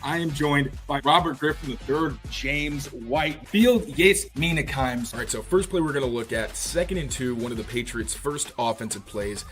I am joined by Robert Griffin III, James Whitefield, yes, Mina Kimes. All right, so first play we're going to look at, 2nd and 2, one of the Patriots' first offensive plays.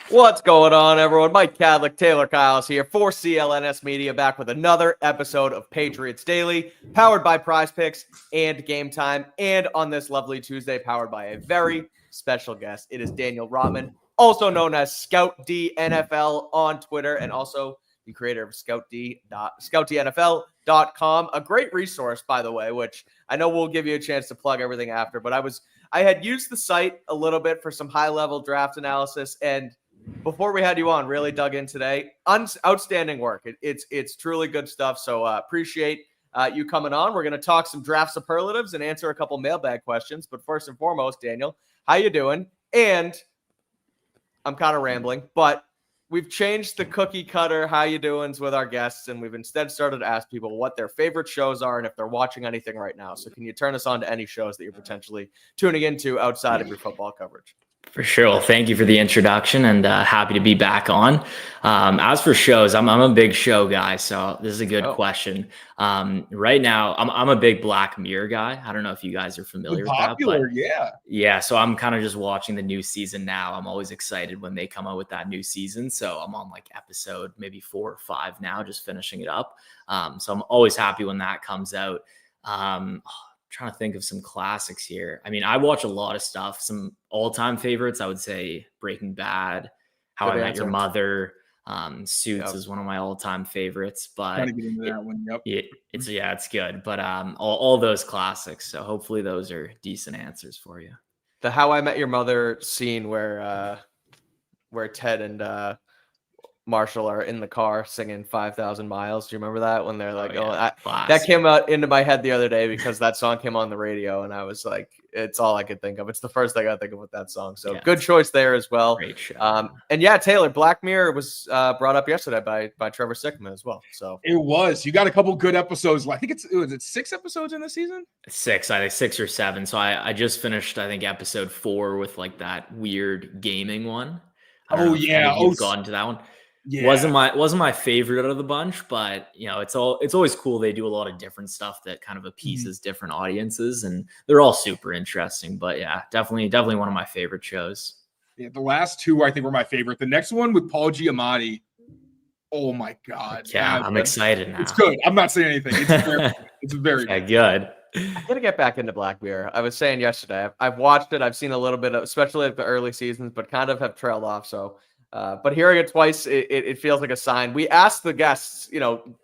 What's going on, everyone? Mike Kadlick, Taylor Kyles here for CLNS Media, back with another episode of Patriots Daily, powered by Prize Picks and Game Time, and on this lovely Tuesday, powered by a very special guest. It is Daniel Rotman, also known as Scout D NFL on Twitter, and also the creator of ScoutDNFL.com. A great resource, by the way, which I know we'll give you a chance to plug everything after, but I had used the site a little bit for some high-level draft analysis, and before we had you on, really dug in today. Outstanding work. It's truly good stuff. So appreciate you coming on. We're going to talk some draft superlatives and answer a couple mailbag questions. But first and foremost, Daniel, how you doing? And I'm kind of rambling, but we've changed the cookie cutter how you doings with our guests, and we've instead started to ask people what their favorite shows are and if they're watching anything right now. So can you turn us on to any shows that you're potentially tuning into outside of your football coverage? For sure. Well, thank you for the introduction, and happy to be back on. As for shows, I'm a big show guy, so this is a good question. Right now, I'm a big Black Mirror guy. I don't know if you guys are familiar with that. But yeah. So I'm kind of just watching the new season now. I'm always excited when they come out with that new season. So I'm on like episode maybe 4 or 5 now, just finishing it up. So I'm always happy when that comes out. Trying to think of some classics here. I mean, I watch a lot of stuff. Some all-time favorites, I would say Breaking Bad, How I Met Your Mother, Suits is one of my all-time favorites. But Trying to get into that one. It's good. But all those classics. So hopefully those are decent answers for you. The How I Met Your Mother scene where Ted and Marshall are in the car singing 5,000 Miles. Do you remember that when they're like, that came out into my head the other day because that song came on the radio and I was like, it's all I could think of. It's the first thing I think of with that song. So good choice there as well. Great show. And yeah, Taylor, Black Mirror was brought up yesterday by Trevor Sickman as well. So it was. You got a couple good episodes. I think it was 6 episodes in the season? 6, I think 6 or 7. So I just finished, I think, episode 4 with like that weird gaming one. You've gone to that one. Yeah. Wasn't my favorite out of the bunch, but you know, it's always cool. They do a lot of different stuff that kind of appeases different audiences, and they're all super interesting. But yeah, definitely one of my favorite shows. Yeah, the last 2 I think were my favorite. The next one with Paul Giamatti. Oh my God. Yeah, I'm excited now. It's good. I'm not saying anything. It's very good. I gotta get back into Black Mirror. I was saying yesterday, I've watched it. I've seen a little bit of, especially at the early seasons, but kind of have trailed off. So. But hearing it twice, it feels like a sign. We asked the guests,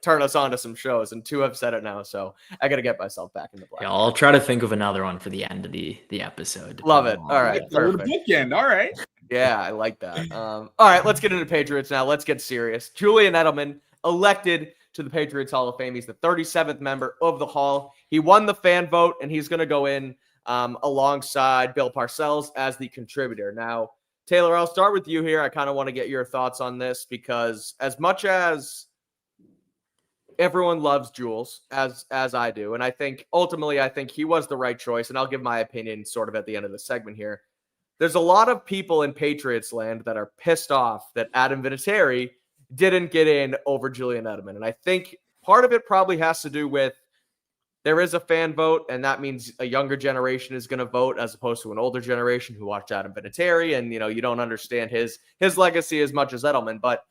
turn us on to some shows, and 2 have said it now. So I got to get myself back into Black. Yeah, I'll try to think of another one for the end of the episode. Love it. All right. Perfect. Bookend. All right. Yeah, I like that. All right, let's get into Patriots now. Let's get serious. Julian Edelman elected to the Patriots Hall of Fame. He's the 37th member of the Hall. He won the fan vote, and he's going to go in alongside Bill Parcells as the contributor. Now, Taylor, I'll start with you here. I kind of want to get your thoughts on this because as much as everyone loves Jules, as I do, and I think ultimately he was the right choice, and I'll give my opinion sort of at the end of the segment here. There's a lot of people in Patriots land that are pissed off that Adam Vinatieri didn't get in over Julian Edelman, and I think part of it probably has to do with there is a fan vote, and that means a younger generation is going to vote as opposed to an older generation who watched Adam Vinatieri, and you don't understand his legacy as much as Edelman. But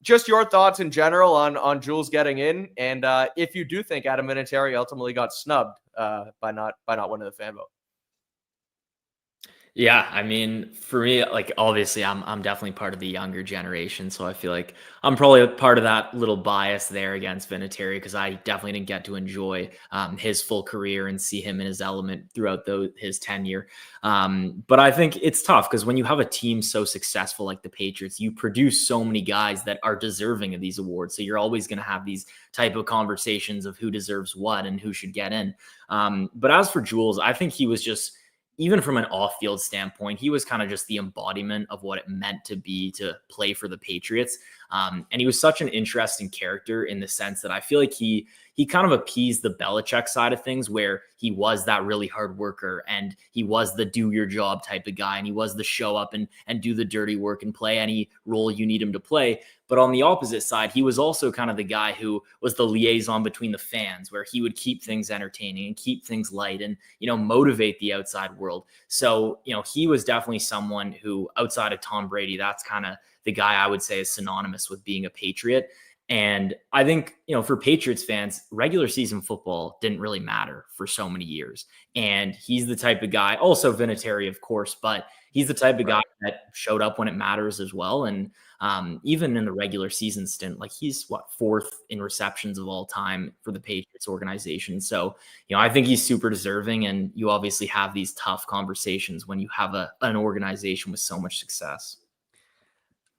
just your thoughts in general on Jules getting in, and if you do think Adam Vinatieri ultimately got snubbed by not winning the fan vote. Yeah, I mean, for me, like obviously I'm definitely part of the younger generation, so I feel like I'm probably a part of that little bias there against Venitaries because I definitely didn't get to enjoy his full career and see him in his element throughout his tenure. But I think it's tough because when you have a team so successful like the Patriots, you produce so many guys that are deserving of these awards. So you're always going to have these type of conversations of who deserves what and who should get in. But as for Jules, I think he was just, even from an off-field standpoint, he was kind of just the embodiment of what it meant to be to play for the Patriots. And he was such an interesting character in the sense that I feel like he he kind of appeased the Belichick side of things, where he was that really hard worker and he was the do your job type of guy. And he was the show up and do the dirty work and play any role you need him to play. But on the opposite side, he was also kind of the guy who was the liaison between the fans, where he would keep things entertaining and keep things light and, motivate the outside world. So, he was definitely someone who, outside of Tom Brady, that's kind of the guy I would say is synonymous with being a Patriot. And I think, for Patriots fans, regular season football didn't really matter for so many years. And he's the type of guy, also Vinatieri, of course, but he's the type of guy that showed up when it matters as well. And even in the regular season stint, like he's fourth in receptions of all time for the Patriots organization. So, I think he's super deserving. And you obviously have these tough conversations when you have an organization with so much success.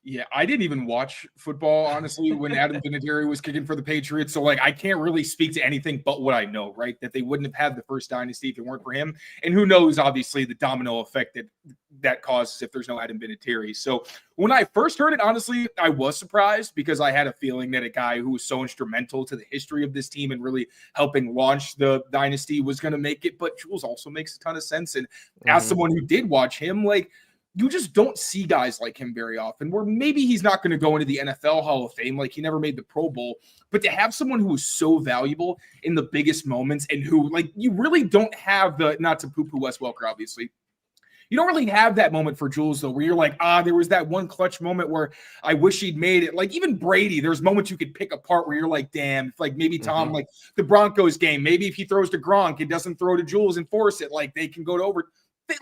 Yeah, I didn't even watch football, honestly, when Adam Vinatieri was kicking for the Patriots. So, I can't really speak to anything but what I know, right? That they wouldn't have had the first dynasty if it weren't for him. And who knows, obviously, the domino effect that causes if there's no Adam Vinatieri. So, when I first heard it, honestly, I was surprised because I had a feeling that a guy who was so instrumental to the history of this team and really helping launch the dynasty was going to make it. But Jules also makes a ton of sense. And as someone who did watch him, you just don't see guys like him very often, where maybe he's not going to go into the NFL Hall of Fame. He never made the Pro Bowl, but to have someone who is so valuable in the biggest moments and who you really don't have not to poo-poo Wes Welker, obviously. You don't really have that moment for Jules, though, where you're there was that one clutch moment where I wish he'd made it. Even Brady, there's moments you could pick apart where you're damn, if maybe Tom, the Broncos game, maybe if he throws to Gronk, it doesn't throw to Jules and force it, they can go to over.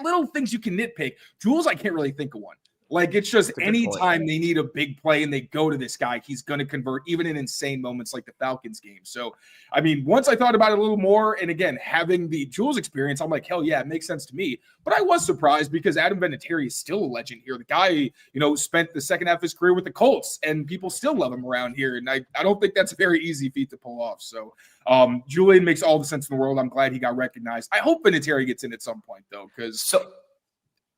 Little things you can nitpick. Jules, I can't really think of one. It's just anytime they need a big play and they go to this guy, he's going to convert, even in insane moments like the Falcons game. So, once I thought about it a little more, and again, having the Jules experience, I'm hell yeah, it makes sense to me. But I was surprised because Adam Vinatieri is still a legend here. The guy, spent the second half of his career with the Colts, and people still love him around here. And I don't think that's a very easy feat to pull off. So, Julian makes all the sense in the world. I'm glad he got recognized. I hope Vinatieri gets in at some point, though, because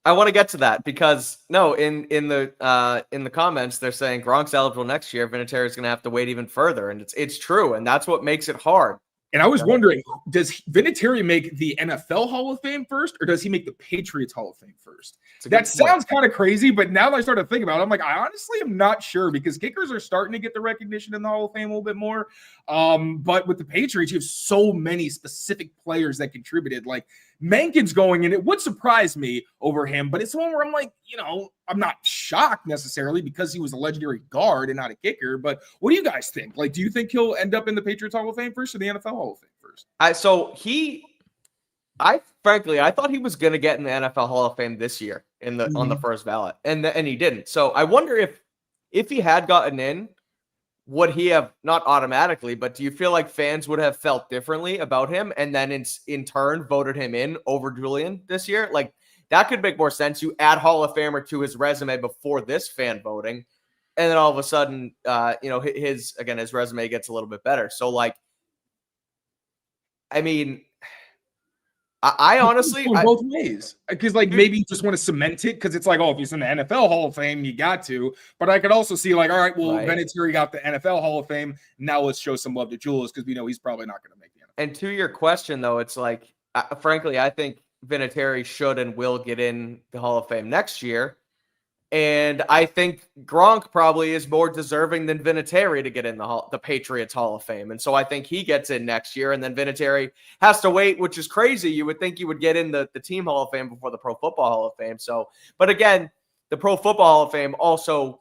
I want to get to that because in the comments they're saying Gronk's eligible next year. Vinatieri is going to have to wait even further, and it's true, and that's what makes it hard. And I was wondering, does Vinatieri make the NFL Hall of Fame first, or does he make the Patriots Hall of Fame first? That sounds kind of crazy, but now that I started thinking about it, I'm I honestly am not sure because kickers are starting to get the recognition in the Hall of Fame a little bit more. But with the Patriots, you have so many specific players that contributed. Menken's going in. It would surprise me over him, but it's one where I'm I'm not shocked necessarily because he was a legendary guard and not a kicker. But what do you guys think? Do you think he'll end up in the Patriots Hall of Fame first or the NFL Hall of Fame first? I thought he was going to get in the NFL Hall of Fame this year on the first ballot, and he didn't. So I wonder if he had gotten in, would he have not automatically, but do you feel like fans would have felt differently about him and then in turn voted him in over Julian this year? That could make more sense. You add Hall of Famer to his resume before this fan voting, and then all of a sudden, his resume gets a little bit better. So I honestly both ways because maybe you just want to cement it because it's if he's in the NFL Hall of Fame, you got to. But I could also see all right, well, Vinatieri got the NFL Hall of Fame. Now let's show some love to Julius because we know he's probably not going to make the NFL. And to your question, though, it's frankly, I think Vinatieri should and will get in the Hall of Fame next year. And I think Gronk probably is more deserving than Vinatieri to get in the Patriots Hall of Fame. And so I think he gets in next year, and then Vinatieri has to wait, which is crazy. You would think you would get in the Team Hall of Fame before the Pro Football Hall of Fame. So, but again, the Pro Football Hall of Fame also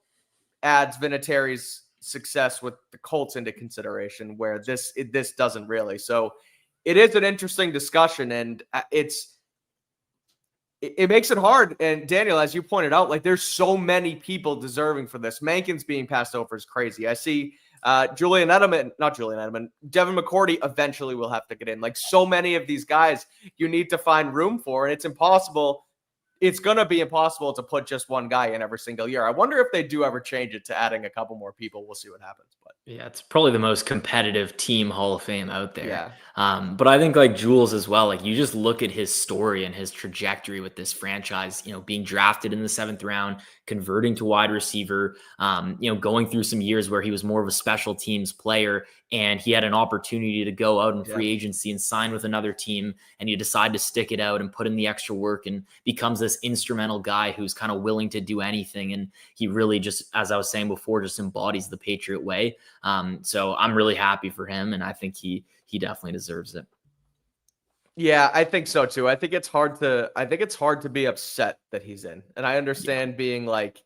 adds Vinatieri's success with the Colts into consideration, where this doesn't really. So it is an interesting discussion, and it makes it hard. And Daniel, as you pointed out, there's so many people deserving for this. Menken's being passed over is crazy. I see Devin McCourty eventually will have to get in. So many of these guys you need to find room for, and it's impossible it's going to be impossible to put just one guy in every single year. I wonder if they do ever change it to adding a couple more people. We'll see what happens. But yeah, it's probably the most competitive team Hall of Fame out there. Yeah. But I think like Jules as well, like you just look at his story and his trajectory with this franchise, being drafted in the 7th round, converting to wide receiver, going through some years where he was more of a special teams player and he had an opportunity to go out in free agency and sign with another team. And he decided to stick it out and put in the extra work and becomes this instrumental guy who's kind of willing to do anything. And he really just, as I was saying before, just embodies the Patriot way. So I'm really happy for him. And I think he definitely deserves it. Yeah, I think so too. I think it's hard to be upset that he's in. And I understand being like,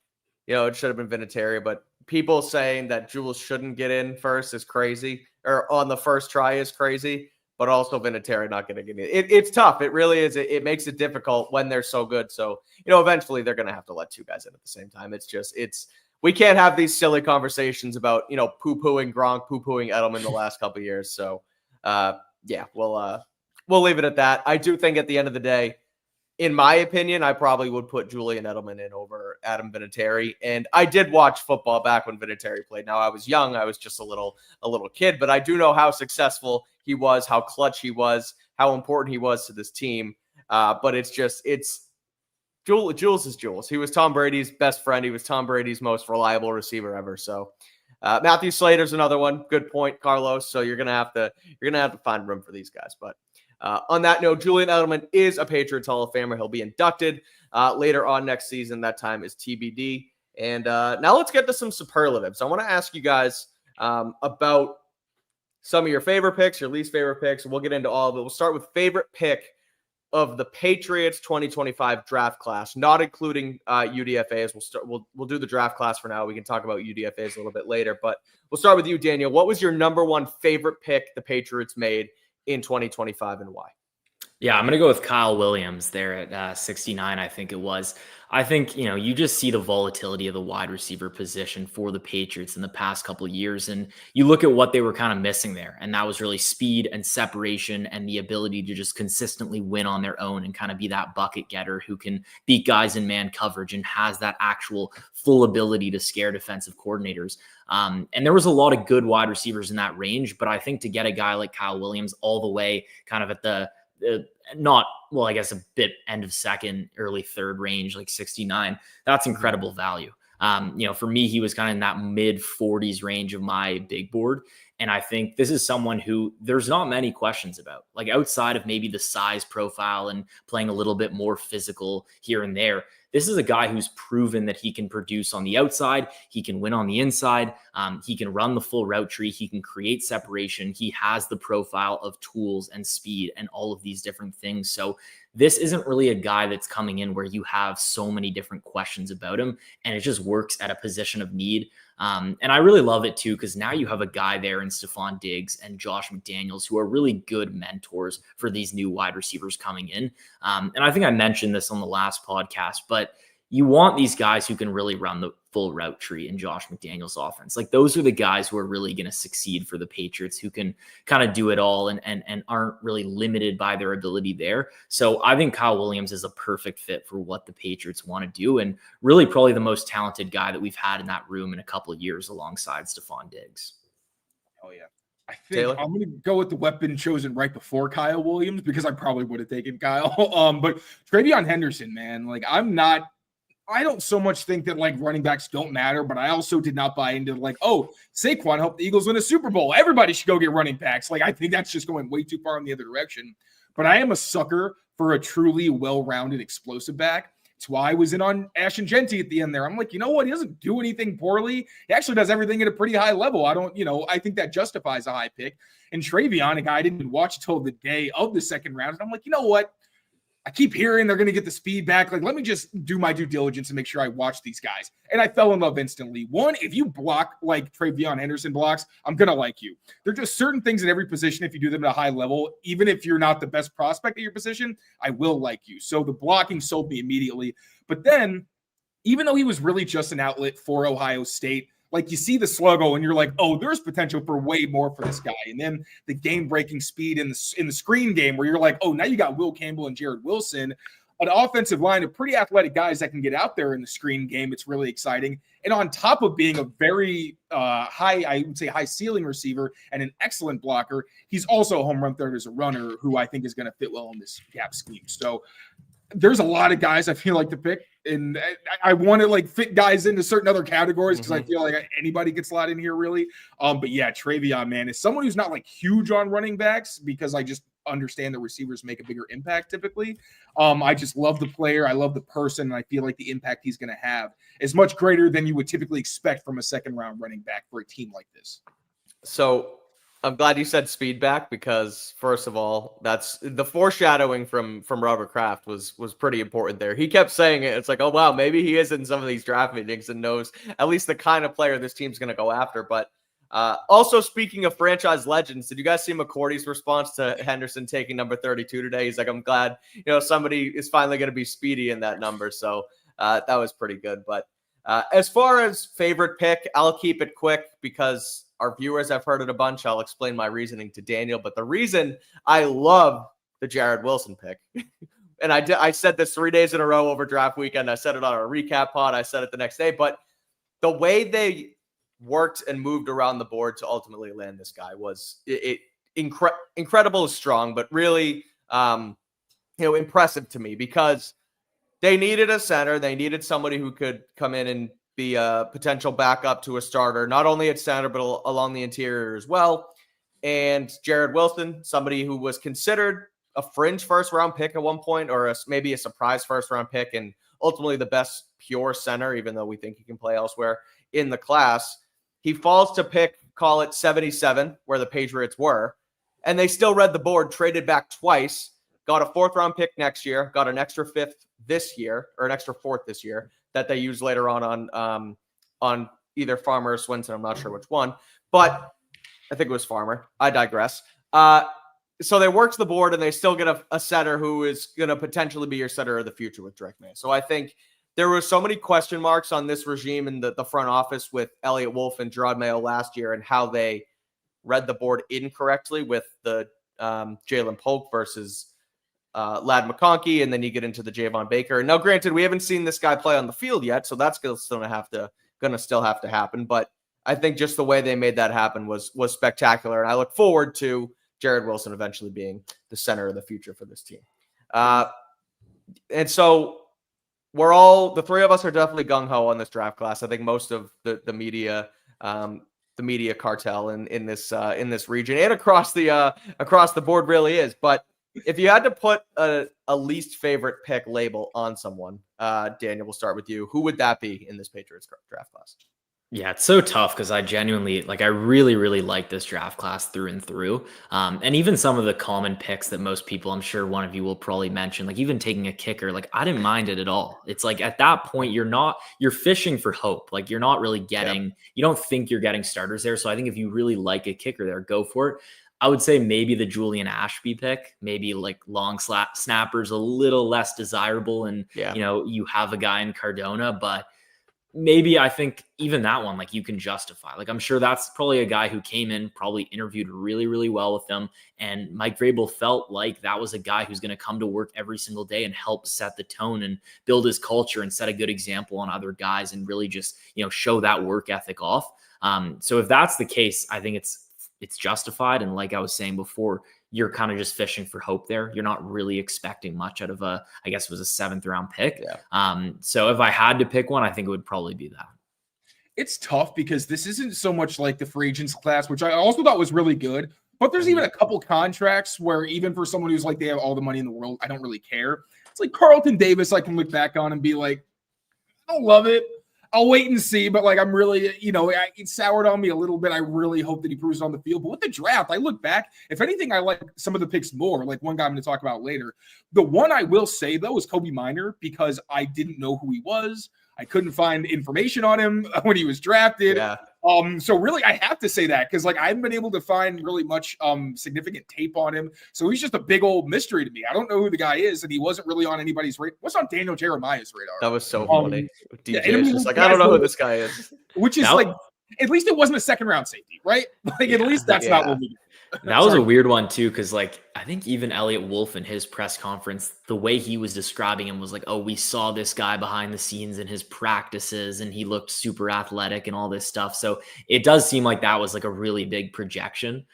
it should have been Venitary, but people saying that Jules shouldn't get in first is crazy, or on the first try is crazy, but also Venitary not going to get in. It's tough. It really is. It makes it difficult when they're so good. So, eventually they're going to have to let 2 guys in at the same time. We can't have these silly conversations about, poo-pooing Gronk, poo-pooing Edelman the last couple of years. So, we'll leave it at that. I do think at the end of the day, in my opinion, I probably would put Julian Edelman in over Adam Venitary. And I did watch football back when Venitary played. Now I was young. I was just a little kid, but I do know how successful he was, how clutch he was, how important he was to this team. But it's Jules is Jules. He was Tom Brady's best friend. He was Tom Brady's most reliable receiver ever. So Matthew Slater's another one. Good point, Carlos. So you're gonna have to find room for these guys. But on that note, Julian Edelman is a Patriots Hall of Famer. He'll be inducted later on next season. That time is TBD. And now let's get to some superlatives. I want to ask you guys about some of your favorite picks, your least favorite picks. We'll get into all of it. We'll start with favorite pick of the Patriots 2025 draft class, not including UDFAs. We'll do the draft class for now. We can talk about UDFAs a little bit later, but we'll start with you, Daniel. What was your number one favorite pick the Patriots made in 2025 and why? Yeah, I'm going to go with Kyle Williams there at 69, I think it was. I think, you just see the volatility of the wide receiver position for the Patriots in the past couple of years. And you look at what they were kind of missing there. And that was really speed and separation and the ability to just consistently win on their own and kind of be that bucket getter who can beat guys in man coverage and has that actual full ability to scare defensive coordinators. And there was a lot of good wide receivers in that range. But I think to get a guy like Kyle Williams all the way kind of at I guess a bit end of second, early third range, like 69. That's incredible value. For me, he was kind of in that mid 40s range of my big board. And I think this is someone who there's not many questions about, like outside of maybe the size profile and playing a little bit more physical here and there. This is a guy who's proven that he can produce on the outside. He can win on the inside. He can run the full route tree. He can create separation. He has the profile of tools and speed and all of these different things. So this isn't really a guy that's coming in where you have so many different questions about him, and it just works at a position of need. And I really love it too, because now you have a guy there in Stephon Diggs and Josh McDaniels who are really good mentors for these new wide receivers coming in. And I think I mentioned this on the last podcast, but you want these guys who can really run the full route tree in Josh McDaniels' offense. Like those are the guys who are really going to succeed for the Patriots, who can kind of do it all and aren't really limited by their ability there. So I think Kyle Williams is a perfect fit for what the Patriots want to do, and really probably the most talented guy that we've had in that room in a couple of years alongside Stephon Diggs. Oh yeah. I think I'm going to go with the weapon chosen right before Kyle Williams because I probably would have taken Kyle. But Travian Henderson, man, like I don't so much think that like running backs don't matter, but I also did not buy into like, oh, Saquon helped the Eagles win a Super Bowl. Everybody should go get running backs. Like, I think that's just going way too far in the other direction. But I am a sucker for a truly well-rounded explosive back. It's why I was in on Ashton Genty at the end there. I'm like, you know what? He doesn't do anything poorly. He actually does everything at a pretty high level. I think that justifies a high pick. And Travian, a guy I didn't watch until the day of the second round. And I'm like, you know what? I keep hearing they're going to get the speed back. Like, let me just do my due diligence and make sure I watch these guys. And I fell in love instantly. One, if you block like Travian Henderson blocks, I'm going to like you. There are just certain things at every position. If you do them at a high level, even if you're not the best prospect at your position, I will like you. So the blocking sold me immediately. But then, even though he was really just an outlet for Ohio State, like you see the sluggo and you're like, oh, there's potential for way more for this guy. And then the game-breaking speed in the screen game where you're like, oh, now you got Will Campbell and Jared Wilson. an offensive line of pretty athletic guys that can get out there in the screen game. It's really exciting. And on top of being a very high ceiling receiver and an excellent blocker, he's also a home run threat as a runner who I think is going to fit well in this gap scheme. So there's a lot of guys I feel like to pick, and I want to like fit guys into certain other categories because I feel like anybody gets a lot in here really. But yeah, Travian, man, is someone who's not like huge on running backs because I just understand that receivers make a bigger impact typically. I just love the player. I love the person. And I feel like the impact he's going to have is much greater than you would typically expect from a second round running back for a team like this. So I'm glad you said speed back because first of all, that's the foreshadowing from Robert Kraft was pretty important there. He kept saying it. It's like, oh wow, maybe he is in some of these draft meetings and knows at least the kind of player this team's going to go after. But also speaking of franchise legends, did you guys see McCourty's response to Henderson taking number 32 today? He's like, I'm glad, somebody is finally going to be speedy in that number. So that was pretty good. But as far as favorite pick, I'll keep it quick because our viewers have heard it a bunch. I'll explain my reasoning to Daniel, but the reason I love the Jared Wilson pick, and I said this 3 days in a row over draft weekend. I said it on our recap pod. I said it the next day, but the way they worked and moved around the board to ultimately land this guy was incredible is strong, but really, impressive to me because they needed a center. They needed somebody who could come in and be a potential backup to a starter, not only at center, but along the interior as well. And Jared Wilson, somebody who was considered a fringe first-round pick at one point, or maybe a surprise first-round pick, and ultimately the best pure center, even though we think he can play elsewhere in the class. He falls to pick, call it 77, where the Patriots were, and they still read the board, traded back twice, got a fourth-round pick next year, got an extra fifth this year, or an extra fourth this year, that they use later on either Farmer or Swinton. I'm not sure which one, but I think it was Farmer. I digress. So they worked the board and they still get a setter who is going to potentially be your setter of the future with Drake May. So I think there were so many question marks on this regime in the front office with Elliott Wolf and Gerard Mayo last year and how they read the board incorrectly with the Jalen Polk versus Ladd McConkey, and then you get into the Javon Baker. And now, granted, we haven't seen this guy play on the field yet, so that's still still have to happen. But I think just the way they made that happen was spectacular, and I look forward to Jared Wilson eventually being the center of the future for this team. And so the three of us are definitely gung ho on this draft class. I think most of the media cartel in this region and across the board really is, but. If you had to put a least favorite pick label on someone, Daniel, we'll start with you. Who would that be in this Patriots draft class? Yeah, it's so tough because I really, really like this draft class through and through. And even some of the common picks that most people, I'm sure one of you will probably mention, like even taking a kicker, like I didn't mind it at all. It's like at that point, you're fishing for hope. Like you're not really you don't think you're getting starters there. So I think if you really like a kicker there, go for it. I would say maybe the Julian Ashby pick, maybe like long snappers, a little less desirable. And, you have a guy in Cardona, but maybe I think even that one, like you can justify, like, I'm sure that's probably a guy who came in, probably interviewed really, really well with them. And Mike Vrabel felt like that was a guy who's going to come to work every single day and help set the tone and build his culture and set a good example on other guys and really just, show that work ethic off. So if that's the case, I think it's justified. And like I was saying before, you're kind of just fishing for hope there. You're not really expecting much out of I guess it was a 7th round pick. Yeah. So if I had to pick one, I think it would probably be that. It's tough because this isn't so much like the free agents class, which I also thought was really good, but there's even a couple contracts where even for someone who's like, they have all the money in the world, I don't really care. It's like Carlton Davis, I can look back on and be like, I don't love it. I'll wait and see, but like I'm really, it soured on me a little bit. I really hope that he proves it on the field. But with the draft, I look back. If anything, I like some of the picks more. Like one guy I'm going to talk about later. The one I will say though is Kobe Minor because I didn't know who he was. I couldn't find information on him when he was drafted. Yeah. So really, I have to say that because like I haven't been able to find really much significant tape on him. So he's just a big old mystery to me. I don't know who the guy is, and he wasn't really on anybody's radar. What's on Daniel Jeremiah's radar? That was so funny. DJ is just like, I don't know who this guy is. Which is like, at least it wasn't a 2nd round safety, right? Like at least that's not what we do. That was a weird one too, because like I think even Elliot Wolf in his press conference, the way he was describing him was like, "Oh, we saw this guy behind the scenes in his practices, and he looked super athletic and all this stuff." So it does seem like that was like a really big projection,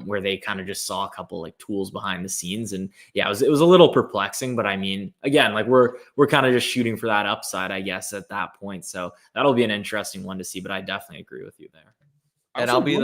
where they kind of just saw a couple like tools behind the scenes, and yeah, it was a little perplexing. But I mean, again, like we're kind of just shooting for that upside, I guess, at that point. So that'll be an interesting one to see. But I definitely agree with you there. And I'll be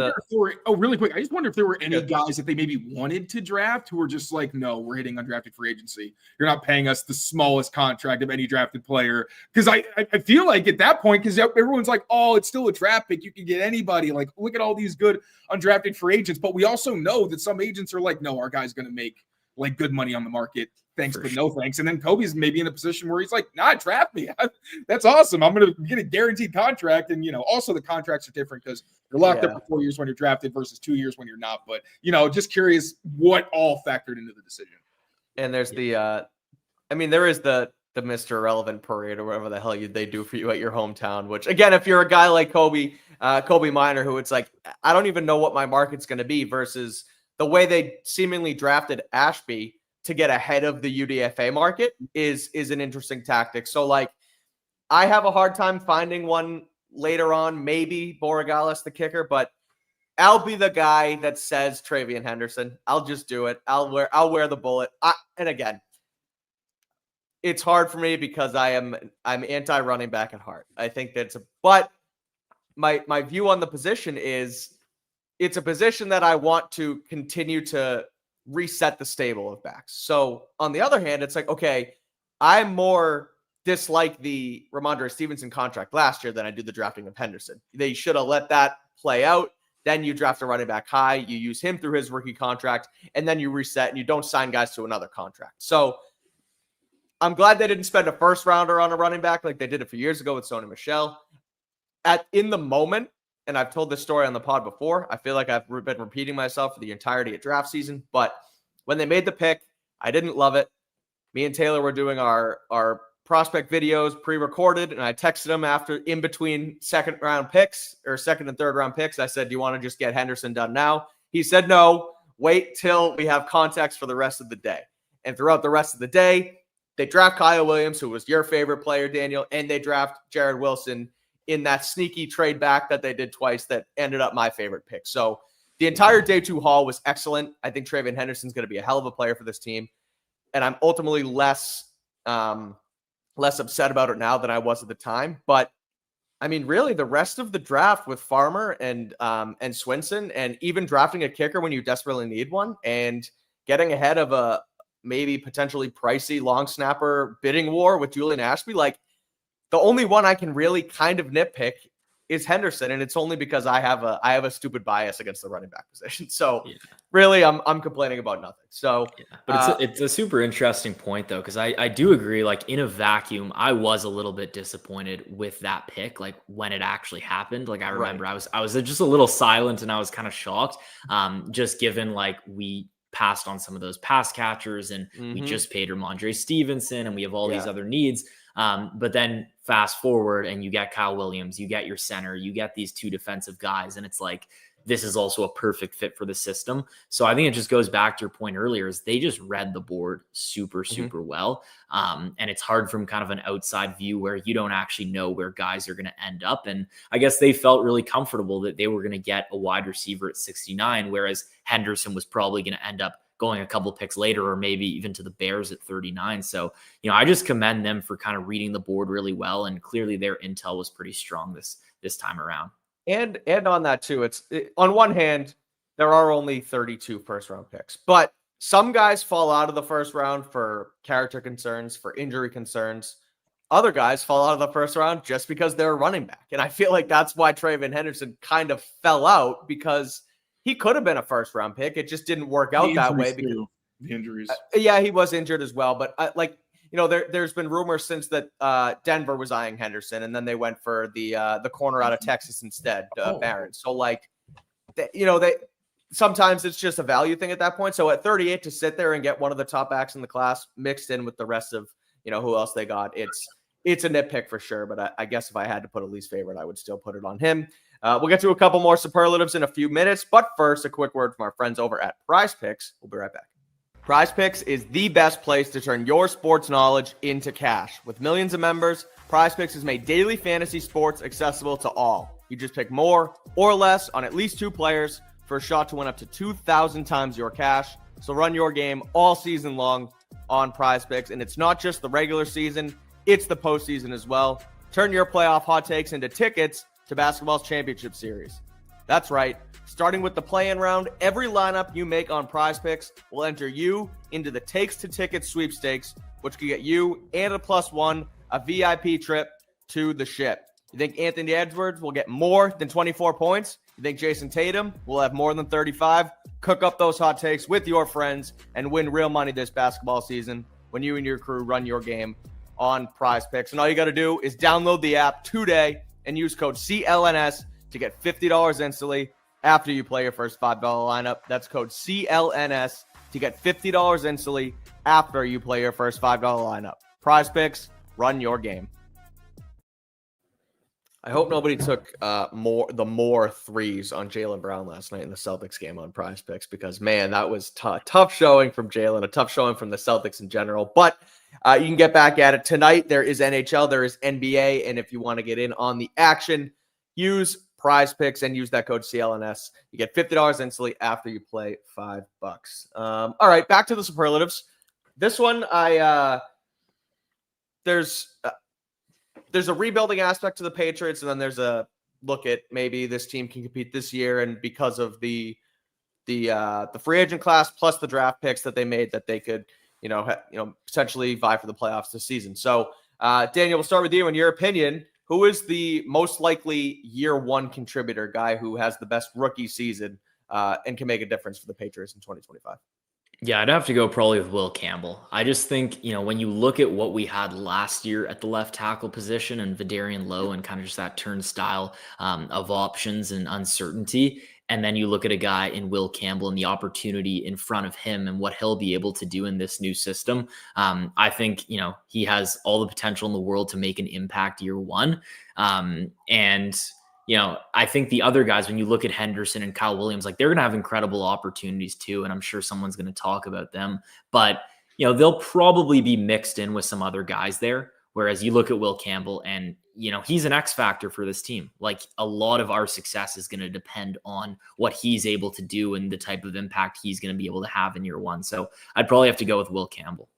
really quick. I just wonder if there were any guys that they maybe wanted to draft who were just like, no, we're hitting undrafted free agency. You're not paying us the smallest contract of any drafted player. Because I feel like at that point, because everyone's like, oh, it's still a draft pick. You can get anybody. Like, look at all these good undrafted free agents. But we also know that some agents are like, no, our guy's going to make like good money on the market. Thanks, but no thanks. And then Kobe's maybe in a position where he's like, nah, draft me. That's awesome. I'm going to get a guaranteed contract. And, also the contracts are different because you're locked up for 4 years when you're drafted versus 2 years when you're not. But, just curious what all factored into the decision. And there's there is the Mr. Irrelevant parade or whatever the hell they do for you at your hometown, which again, if you're a guy like Kobe Minor, who it's like, I don't even know what my market's going to be versus the way they seemingly drafted Ashby to get ahead of the UDFA market is an interesting tactic. So like, I have a hard time finding one later on, maybe Borregales, the kicker, but I'll be the guy that says Travian Henderson. I'll just do it. I'll wear the bullet. And again, it's hard for me because I'm anti-running back at heart. I think but my view on the position is it's a position that I want to continue to reset the stable of backs. So on the other hand, it's like, okay, I more dislike the Ramondre Stevenson contract last year than I do the drafting of Henderson. They should have let that play out. Then you draft a running back high, you use him through his rookie contract, and then you reset and you don't sign guys to another contract. So I'm glad they didn't spend a first rounder on a running back like they did a few years ago with Sony Michel. In the moment, and I've told this story on the pod before, I feel like I've been repeating myself for the entirety of draft season, but when they made the pick, I didn't love it. Me and Taylor were doing our prospect videos pre-recorded, and I texted him after in between second and third round picks. I said, do you want to just get Henderson done now? He said, no, wait till we have context for the rest of the day. And throughout the rest of the day, they draft Kyle Williams, who was your favorite player, Daniel, and they draft Jared Wilson in that sneaky trade back that they did twice that ended up my favorite pick. So the entire day 2 haul was excellent. I think Travian Henderson's going to be a hell of a player for this team. And I'm ultimately less upset about it now than I was at the time. But I mean, really the rest of the draft with Farmer and Swinson, and even drafting a kicker when you desperately need one, and getting ahead of a maybe potentially pricey long snapper bidding war with Julian Ashby, like, the only one I can really kind of nitpick is Henderson, and it's only because I have a stupid bias against the running back position. So really, I'm complaining about nothing. So, but it's a super interesting point though, because I do agree. Like in a vacuum, I was a little bit disappointed with that pick. Like when it actually happened, like I remember I was just a little silent and I was kind of shocked. Just given like we passed on some of those pass catchers and we just paid Ramondre Stevenson and we have all these other needs. But then fast forward and you get Kyle Williams, you get your center, you get these 2 defensive guys. And it's like, this is also a perfect fit for the system. So I think it just goes back to your point earlier is they just read the board super well. And it's hard from kind of an outside view where you don't actually know where guys are going to end up. And I guess they felt really comfortable that they were going to get a wide receiver at 69, whereas Henderson was probably going to end up going a couple picks later, or maybe even to the Bears at 39. So, I just commend them for kind of reading the board really well. And clearly their intel was pretty strong this time around. And on that too, on one hand, there are only 32 first round picks, but some guys fall out of the first round for character concerns, for injury concerns. Other guys fall out of the first round just because they're a running back. And I feel like that's why Travian Henderson kind of fell out, because he could have been a first round pick. It just didn't work out that way. Because the injuries. He was injured as well. But there's been rumors since that Denver was eyeing Henderson, and then they went for the corner out of Texas instead, Barron. So they sometimes it's just a value thing at that point. So at 38 to sit there and get one of the top backs in the class mixed in with the rest of who else they got, it's a nitpick for sure. But I guess if I had to put a least favorite, I would still put it on him. We'll get to a couple more superlatives in a few minutes, but first, a quick word from our friends over at Prize Picks. We'll be right back. Prize Picks is the best place to turn your sports knowledge into cash. With millions of members, Prize Picks has made daily fantasy sports accessible to all. You just pick more or less on at least 2 players for a shot to win up to 2,000 times your cash. So run your game all season long on Prize Picks. And it's not just the regular season, it's the postseason as well. Turn your playoff hot takes into tickets to basketball's championship series. That's right. Starting with the play-in round, every lineup you make on Prize Picks will enter you into the Takes to Tickets sweepstakes, which could get you and a +1 a VIP trip to the ship. You think Anthony Edwards will get more than 24 points? You think Jason Tatum will have more than 35? Cook up those hot takes with your friends and win real money this basketball season when you and your crew run your game on Prize Picks. And all you got to do is download the app today and use code CLNS to get $50 instantly after you play your first $5 lineup. That's code CLNS to get $50 instantly after you play your first $5 lineup. Prize Picks, run your game. I hope nobody took more threes on Jaylen Brown last night in the Celtics game on Prize Picks, because, man, that was tough showing from Jaylen, a tough showing from the Celtics in general. But you can get back at it tonight. There is NHL, there is NBA, and if you want to get in on the action, use Prize Picks and use that code CLNS. You get $50 instantly after you play $5. All right, back to the superlatives. This one, there's a rebuilding aspect to the Patriots, and then there's a look at maybe this team can compete this year, and because of the free agent class plus the draft picks that they made, that they could potentially vie for the playoffs this season. So, Daniel, we'll start with you. In your opinion, who is the most likely year one contributor, guy who has the best rookie season and can make a difference for the Patriots in 2025? Yeah, I'd have to go probably with Will Campbell. I just think, when you look at what we had last year at the left tackle position and Vidarian Lowe and kind of just that turnstile of options and uncertainty, and then you look at a guy in Will Campbell and the opportunity in front of him and what he'll be able to do in this new system, I think, he has all the potential in the world to make an impact year one. I think the other guys, when you look at Henderson and Kyle Williams, they're going to have incredible opportunities too. And I'm sure someone's going to talk about them, but they'll probably be mixed in with some other guys there. Whereas you look at Will Campbell and, he's an X factor for this team. A lot of our success is going to depend on what he's able to do and the type of impact he's going to be able to have in year one. So I'd probably have to go with Will Campbell.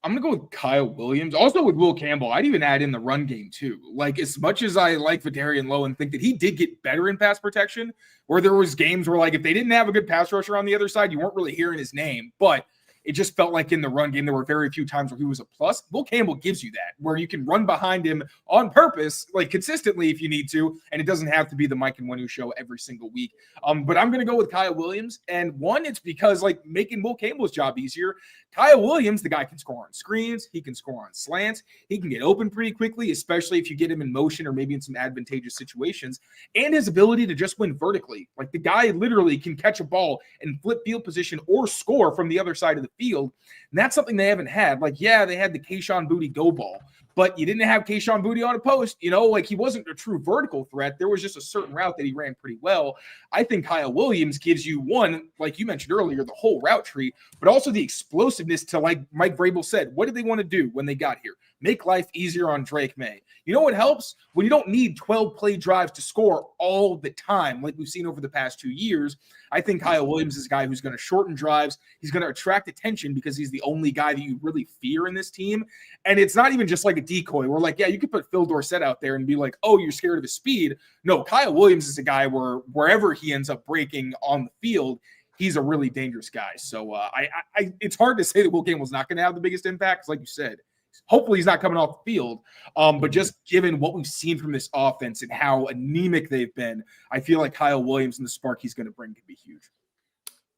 I'm going to go with Kyle Williams. Also with Will Campbell, I'd even add in the run game too. As much as I like Vidarian Lowe and think that he did get better in pass protection, where there was games where if they didn't have a good pass rusher on the other side, you weren't really hearing his name. But it just felt like in the run game, there were very few times where he was a plus. Will Campbell gives you that, where you can run behind him on purpose, consistently if you need to, and it doesn't have to be the Mike and Wenu show every single week. But I'm going to go with Kyle Williams. And one, it's because making Will Campbell's job easier. Kyle Williams, the guy can score on screens. He can score on slants. He can get open pretty quickly, especially if you get him in motion or maybe in some advantageous situations. And his ability to just win vertically. The guy literally can catch a ball and flip field position or score from the other side of the field. And that's something they haven't had. They had the Kayshon Boutte go ball, but you didn't have Kayshon Boutte on a post. He wasn't a true vertical threat. There was just a certain route that he ran pretty well. I think Kyle Williams gives you one, like you mentioned earlier, the whole route tree, but also the explosiveness to, Mike Vrabel said, what did they want to do when they got here? Make life easier on Drake May. You know what helps? When you don't need 12 play drives to score all the time, like we've seen over the past 2 years. I think Kyle Williams is a guy who's going to shorten drives. He's going to attract attention because he's the only guy that you really fear in this team. And it's not even just a decoy where you could put Phil Dorsett out there and be oh, you're scared of his speed. No, Kyle Williams is a guy where wherever he ends up breaking on the field, he's a really dangerous guy. So it's hard to say that Will Campbell's not going to have the biggest impact. Because like you said, hopefully he's not coming off the field. But just given what we've seen from this offense and how anemic they've been, I feel like Kyle Williams and the spark he's going to bring could be huge.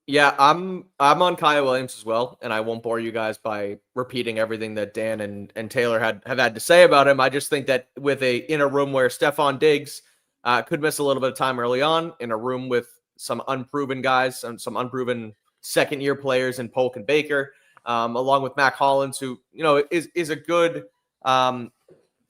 Yeah, I'm on Kyle Williams as well, and I won't bore you guys by repeating everything that Dan and Taylor have had to say about him. I just think that in a room where Stephon Diggs could miss a little bit of time early on, in a room with some unproven guys, some unproven second-year players in Polk and Baker, along with Mac Hollins, who is a good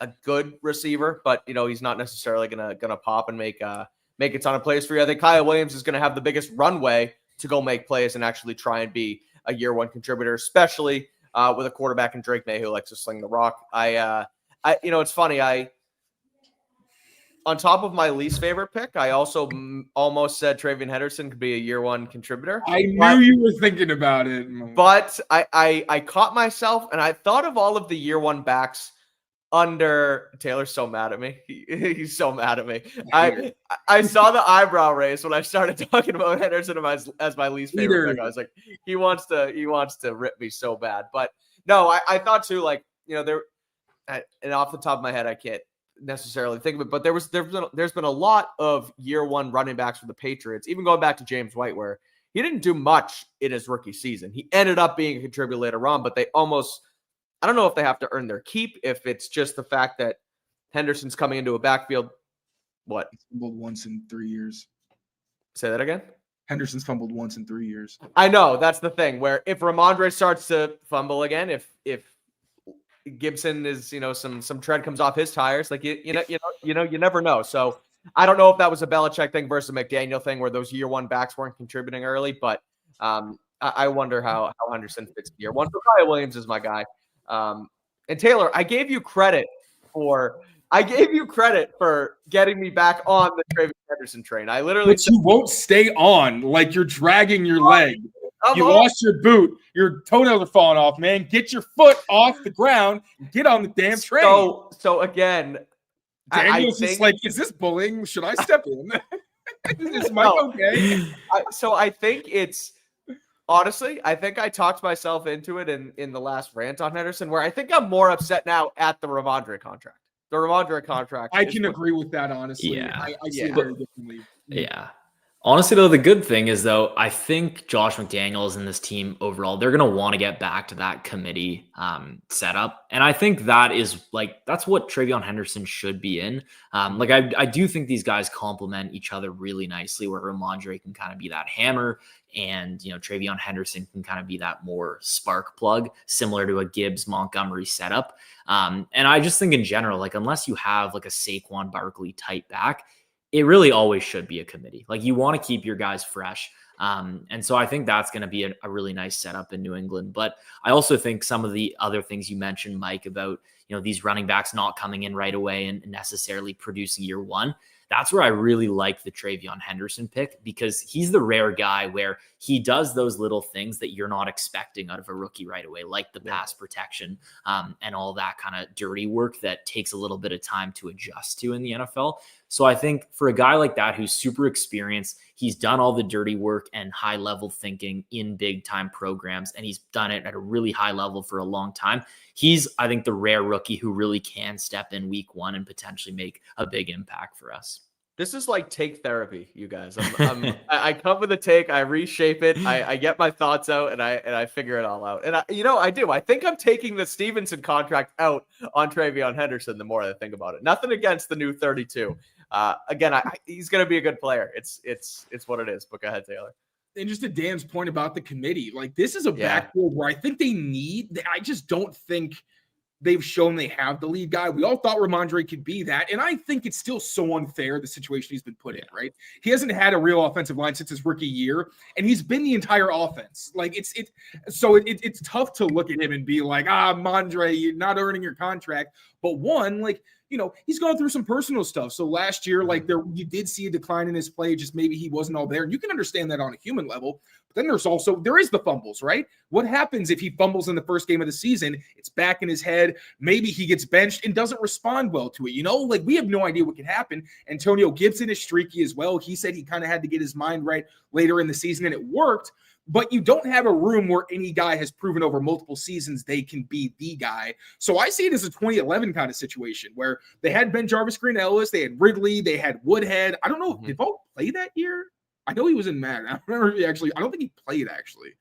a good receiver, but he's not necessarily gonna pop and make a ton of plays for you. I think Kyle Williams is gonna have the biggest runway to go make plays and actually try and be a year one contributor, especially with a quarterback in Drake May who likes to sling the rock. It's funny. On top of my least favorite pick, I also almost said Travian Henderson could be a year one contributor. I knew you were thinking about it. But I caught myself, and I thought of all of the year one backs under Taylor's so mad at me. He's so mad at me. I saw the eyebrow raise when I started talking about Henderson as my least favorite pick. I was like, he wants to rip me so bad. But no, I thought too, like, there, and off the top of my head, I can't necessarily think of it, but there's been a lot of year one running backs for the Patriots, even going back to James White, where he didn't do much in his rookie season. He ended up being a contributor later on, but they almost, I don't know if they have to earn their keep, if it's just the fact that Henderson's coming into a backfield. What? He's fumbled once in 3 years. Say that again? Henderson's fumbled once in 3 years. I know, that's the thing, where if Ramondre starts to fumble again, if Gibson is, some tread comes off his tires, like you never know. So I don't know if that was a Belichick thing versus a McDaniel thing where those year one backs weren't contributing early, but I wonder how Henderson fits year one. So Kyle Williams is my guy. And Taylor, I gave you credit for getting me back on the Travian Henderson train. I literally But you won't stay on, like you're dragging your leg. You lost your boot. Your toenails are falling off, man. Get your foot off the ground. Get on the damn train. So again, Daniel's just like, is this bullying? Should I step in? Is Mike okay? I think it's honestly, I think I talked myself into it in the last rant on Henderson, where I think I'm more upset now at the Ramondre contract. The Ramondre contract. I can agree with that, honestly. Yeah. I see it very differently. Yeah. Honestly, though, the good thing is, though, I think Josh McDaniels and this team overall, they're going to want to get back to that committee setup. And I think that is that's what Travian Henderson should be in. I do think these guys complement each other really nicely, where Ramondre can kind of be that hammer and, Travian Henderson can kind of be that more spark plug, similar to a Gibbs Montgomery setup. And I just think in general, unless you have a Saquon Barkley type back, it really always should be a committee. You want to keep your guys fresh. And so I think that's going to be a really nice setup in New England. But I also think some of the other things you mentioned, Mike, about, these running backs not coming in right away and necessarily producing year one. That's where I really like the Travian Henderson pick, because he's the rare guy where he does those little things that you're not expecting out of a rookie right away, like the pass protection and all that kind of dirty work that takes a little bit of time to adjust to in the NFL. So I think for a guy like that who's super experienced, he's done all the dirty work and high level thinking in big time programs, and he's done it at a really high level for a long time. He's, I think, the rare rookie who really can step in week one and potentially make a big impact for us. This is like take therapy, you guys. I come with a take, I reshape it, I get my thoughts out, and I figure it all out. And I do. I think I'm taking the Stevenson contract out on Travian Henderson the more I think about it. Nothing against the new 32. Again, he's going to be a good player. It's what it is. But go ahead, Taylor. And just to Dan's point about the committee, this is a backfield where I think I just don't think they've shown they have the lead guy. We all thought Ramondre could be that. And I think it's still so unfair, the situation he's been put in, right? He hasn't had a real offensive line since his rookie year, and he's been the entire offense. It's tough to look at him and be like, Mondre, you're not earning your contract. But one, he's gone through some personal stuff. So last year, you did see a decline in his play, just maybe he wasn't all there. And you can understand that on a human level. But then there is the fumbles, right? What happens if he fumbles in the first game of the season? It's back in his head. Maybe he gets benched and doesn't respond well to it. We have no idea what can happen. Antonio Gibson is streaky as well. He said he kind of had to get his mind right later in the season, and it worked. But you don't have a room where any guy has proven over multiple seasons they can be the guy. So I see it as a 2011 kind of situation where they had Ben Jarvis Green Ellis, they had Ridley, they had Woodhead. I don't know, did Volk play that year? I know he was in Madden. I don't remember I don't think he played actually.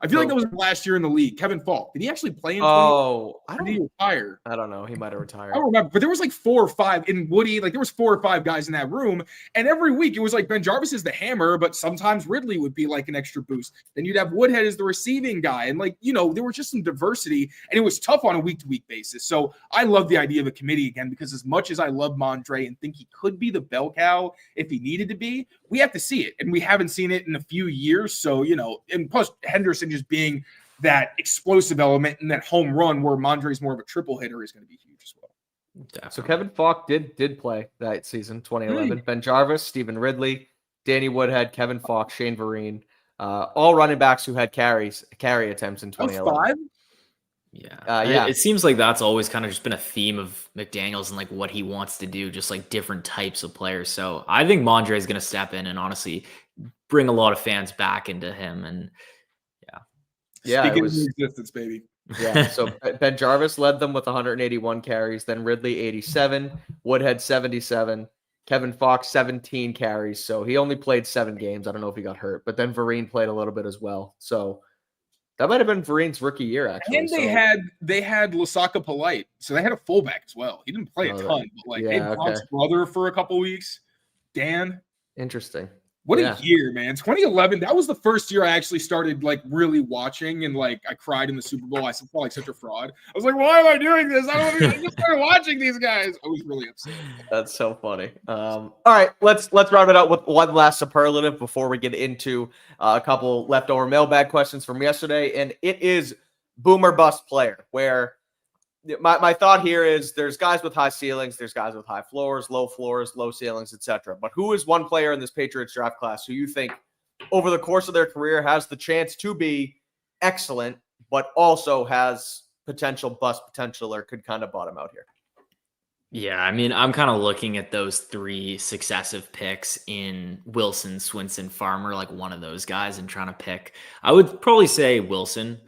I feel like that was last year in the league. Kevin Falk. Did he actually play in I did he retire? don't know. He might have retired. I don't remember, but there was like 4 or 5 in Woody. Like there was 4 or 5 guys in that room, and every week it was like Ben Jarvis is the hammer, but sometimes Ridley would be like an extra boost. Then you'd have Woodhead as the receiving guy, and like there was just some diversity, and it was tough on a week-to-week basis. So I love the idea of a committee again, because as much as I love Mondre and think he could be the bell cow if he needed to be, we have to see it, and we haven't seen it in a few years. So and plus Henderson just being that explosive element and that home run where Mondre's more of a triple hitter is going to be huge as well. Definitely. So Kevin Falk did play that season, 2011. Ben Jarvis, Stephen Ridley, Danny Woodhead, Kevin Falk, Shane Vereen, all running backs who had carry attempts in 2011. Yeah. It seems like that's always kind of just been a theme of McDaniels and like what he wants to do, just like different types of players. So I think Mondre is going to step in and honestly bring a lot of fans back into him. And speaking of existence, baby. Yeah, so Ben Jarvis led them with 181 carries, then Ridley 87, Woodhead 77, Kevin Falk 17 carries. So he only played 7 games. I don't know if he got hurt, but then Vereen played a little bit as well. So that might have been Vereen's rookie year, actually. And they had Lasaka Polite, so they had a fullback as well. He didn't play a ton, but like Brock's brother for a couple weeks. Dan, interesting. What a year, man. 2011, that was the first year I actually started like really watching, and like I cried in the Super Bowl. I felt like such a fraud. I was like, why am I doing this? I just started watching these guys. I was really upset. That's so funny. All right, let's round it out with one last superlative before we get into a couple leftover mailbag questions from yesterday, and it is boomer bust player, where my thought here is there's guys with high ceilings, there's guys with high floors, low ceilings, etc. But who is one player in this Patriots draft class who you think over the course of their career has the chance to be excellent, but also has bust potential, or could kind of bottom out here? Yeah, I mean, I'm kind of looking at those 3 successive picks in Wilson, Swinson, Farmer, like one of those guys, and trying to pick. I would probably say Wilson.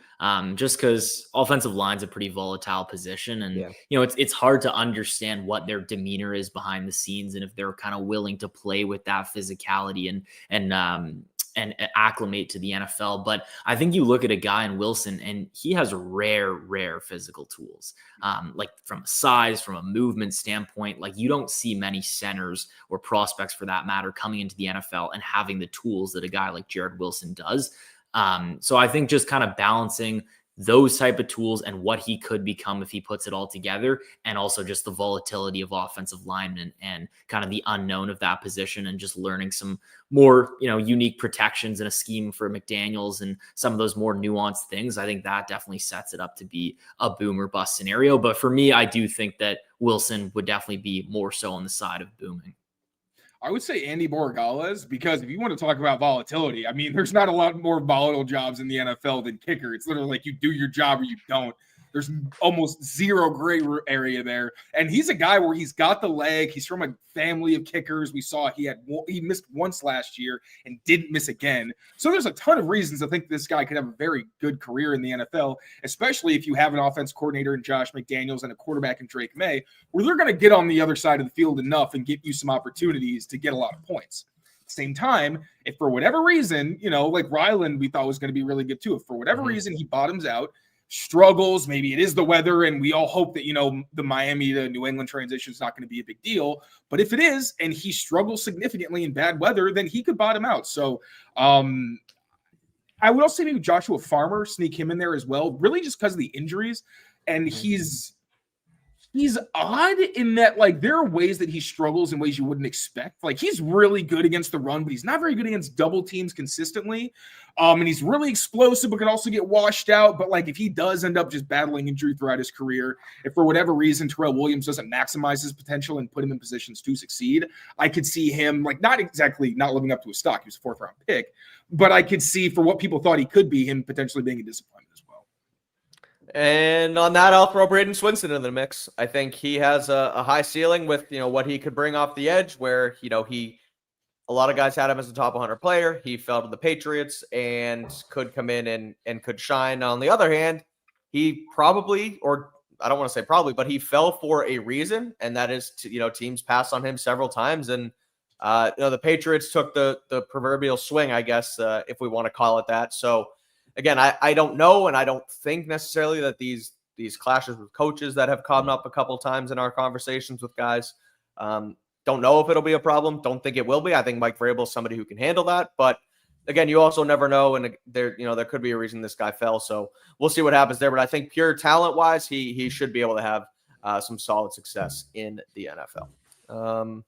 Just because offensive line's a pretty volatile position, and it's hard to understand what their demeanor is behind the scenes, and if they're kind of willing to play with that physicality and acclimate to the NFL. But I think you look at a guy in Wilson, and he has rare physical tools. Like from a size, from a movement standpoint, like you don't see many centers or prospects for that matter coming into the NFL and having the tools that a guy like Jared Wilson does. So I think just kind of balancing those type of tools and what he could become if he puts it all together, and also just the volatility of offensive linemen and kind of the unknown of that position, and just learning some more, unique protections in a scheme for McDaniels and some of those more nuanced things. I think that definitely sets it up to be a boomer bust scenario. But for me, I do think that Wilson would definitely be more so on the side of booming. I would say Andy Borregales, because if you want to talk about volatility, I mean, there's not a lot more volatile jobs in the NFL than kicker. It's literally like you do your job or you don't. There's almost zero gray area there. And he's a guy where he's got the leg. He's from a family of kickers. We saw he missed once last year and didn't miss again. So there's a ton of reasons to think this guy could have a very good career in the NFL, especially if you have an offense coordinator in Josh McDaniels and a quarterback in Drake May, where they're going to get on the other side of the field enough and give you some opportunities to get a lot of points. At the same time, if for whatever reason, like Ryland we thought was going to be really good too, if for whatever reason he bottoms out, struggles, maybe it is the weather, and we all hope that the Miami to New England transition is not going to be a big deal, but if it is and he struggles significantly in bad weather, then he could bottom out. So I would also say maybe Joshua Farmer, sneak him in there as well, really just because of the injuries. And he's odd in that, like, there are ways that he struggles in ways you wouldn't expect. Like, he's really good against the run, but he's not very good against double teams consistently. And he's really explosive, but can also get washed out. But, like, if he does end up just battling injury throughout his career, if for whatever reason Terrell Williams doesn't maximize his potential and put him in positions to succeed, I could see him, like, not exactly not living up to his stock. He was a 4th-round pick. But I could see, for what people thought he could be, him potentially being a disappointment as well. And on that, I'll throw Braden Swinson into the mix. I think he has a high ceiling with, what he could bring off the edge, where, a lot of guys had him as a top 100 player. He fell to the Patriots and could come in and could shine. On the other hand, he probably, or I don't want to say probably, but he fell for a reason. And that is, teams passed on him several times. And, the Patriots took the proverbial swing, I guess, if we want to call it that. So again, I don't know, and I don't think necessarily that these clashes with coaches that have come up a couple times in our conversations with guys, don't know if it'll be a problem. Don't think it will be. I think Mike Vrabel is somebody who can handle that. But again, you also never know, and there could be a reason this guy fell. So we'll see what happens there. But I think pure talent wise, he should be able to have some solid success in the NFL.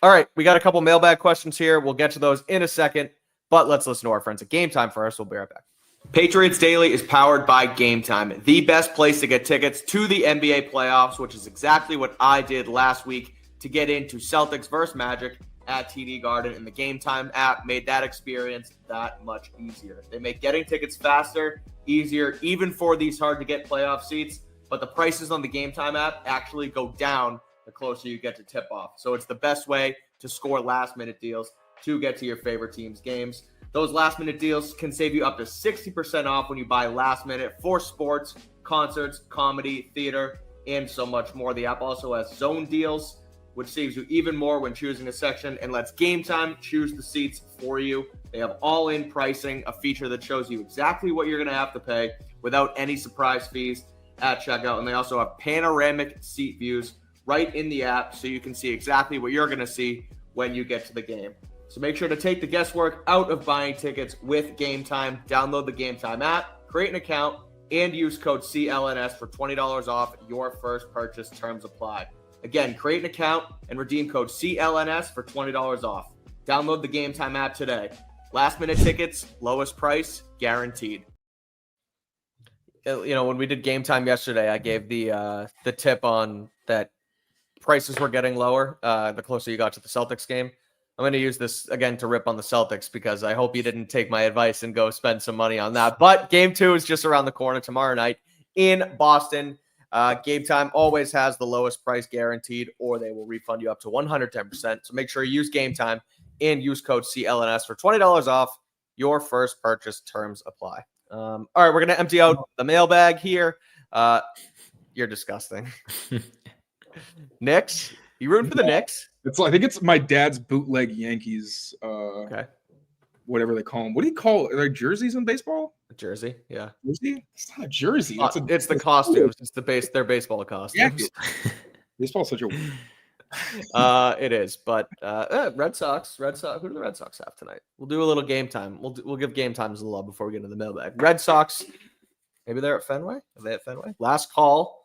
All right, we got a couple mailbag questions here. We'll get to those in a second, but let's listen to our friends at Game Time first. We'll be right back. Patriots Daily is powered by Game Time, the best place to get tickets to the NBA playoffs, which is exactly what I did last week to get into Celtics versus Magic at TD Garden, and the Game Time app made that experience that much easier. They make getting tickets faster, easier, even for these hard-to-get playoff seats, but the prices on the Game Time app actually go down the closer you get to tip-off. So it's the best way to score last-minute deals to get to your favorite team's games. Those last-minute deals can save you up to 60% off when you buy last-minute for sports, concerts, comedy, theater, and so much more. The app also has zone deals, which saves you even more when choosing a section and lets Game Time choose the seats for you. They have all-in pricing, a feature that shows you exactly what you're going to have to pay without any surprise fees at checkout. And they also have panoramic seat views right in the app, so you can see exactly what you're going to see when you get to the game. So make sure to take the guesswork out of buying tickets with Game Time. Download the Game Time app, create an account, and use code CLNS for $20 off your first purchase. Terms apply. Again, create an account and redeem code CLNS for $20 off. Download the Game Time app today. Last minute tickets, lowest price, guaranteed. When we did Game Time yesterday, I gave the tip on that prices were getting lower the closer you got to the Celtics game. I'm going to use this again to rip on the Celtics because I hope you didn't take my advice and go spend some money on that. But Game 2 is just around the corner tomorrow night in Boston. Game Time always has the lowest price guaranteed, or they will refund you up to 110%. So make sure you use Game Time and use code CLNS for $20 off your first purchase. Terms apply. All right, we're going to empty out the mailbag here. You're disgusting. Knicks? You rooting for the Knicks? I think it's my dad's bootleg Yankees. Okay. Whatever they call them. What do you call it? Are there jerseys in baseball? A jersey, yeah. Jersey? It's not a jersey. It's the costumes. It's their baseball costumes. Yeah. Baseball's such a. It is, but Red Sox. Who do the Red Sox have tonight? We'll do a little Game Time. We'll give Game Times a love before we get into the mailbag. Red Sox. Maybe they're at Fenway. Are they at Fenway? Last call.